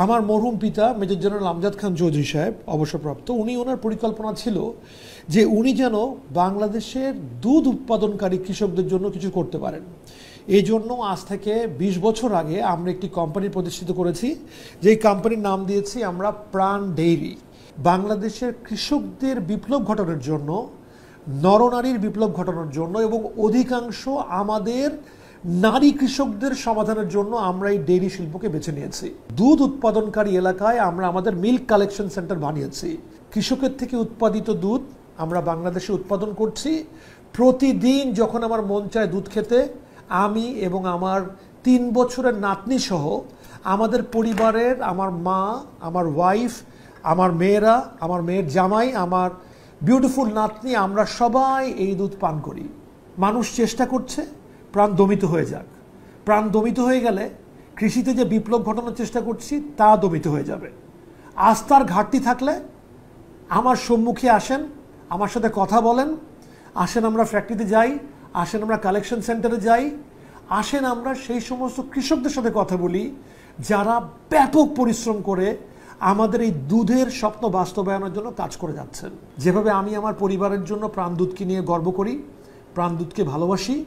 আমার মরহুম পিতা মেজর জেনারেল আমজাদ খান চৌধুরী সাহেব অবসরপ্রাপ্ত, ওনার পরিকল্পনা ছিল যে উনি যেন বাংলাদেশের দুধ উৎপাদনকারী কৃষকদের জন্য কিছু করতে পারেন। এই জন্য আজ থেকে ২০ বছর আগে আমরা একটি কোম্পানি প্রতিষ্ঠিত করেছি, যেই কোম্পানির নাম দিয়েছি আমরা প্রাণ ডেইরি। বাংলাদেশের কৃষকদের বিপ্লব ঘটানোর জন্য, নরনারীর বিপ্লব ঘটানোর জন্য এবং অধিকাংশ আমাদের নারী কৃষকদের সমাধানের জন্য আমরা এই ডেইরি শিল্পকে বেছে নিয়েছি। দুধ উৎপাদনকারী এলাকায় আমরা আমাদের মিল্ক কালেকশন সেন্টার বানিয়েছি। কৃষকের থেকে উৎপাদিত দুধ আমরা বাংলাদেশে উৎপাদন করছি। প্রতিদিন যখন আমার মন চায় দুধ খেতে, আমি এবং আমার ৩ বছরের নাতনি সহ আমাদের পরিবারের, আমার মা, আমার ওয়াইফ, আমার মেয়েরা, আমার মেয়ের জামাই, আমার বিউটিফুল নাতনি, আমরা সবাই এই দুধ পান করি। মানুষ চেষ্টা করছে প্রাণ দমিত হয়ে যাক। প্রাণ দমিত হয়ে গেলে কৃষিতে যে বিপ্লব ঘটানোর চেষ্টা করছি তা দমিত হয়ে যাবে। আস্থার ঘাটতি থাকলে আমার সম্মুখে আসেন, আমার সাথে কথা বলেন, আসেন আমরা ফ্যাক্টরিতে যাই, আসেন আমরা কালেকশন সেন্টারে যাই, আসেন আমরা সেই সমস্ত কৃষকদের সাথে কথা বলি যারা ব্যাপক পরিশ্রম করে আমাদের এই দুধের স্বপ্ন বাস্তবায়নের জন্য কাজ করে যাচ্ছেন। যেভাবে আমি আমার পরিবারের জন্য প্রাণ দুধকে নিয়ে গর্ব করি, প্রাণ দুধকে ভালোবাসি,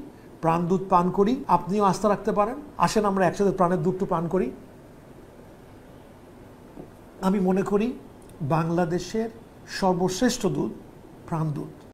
প্রাণ দুধ পান করি, আপনিও আস্থা রাখতে পারেন। আসেন আমরা একসাথে প্রাণের দুধটা পান করি। আমি মনে করি বাংলাদেশের সর্বশ্রেষ্ঠ দুধ প্রাণ দুধ।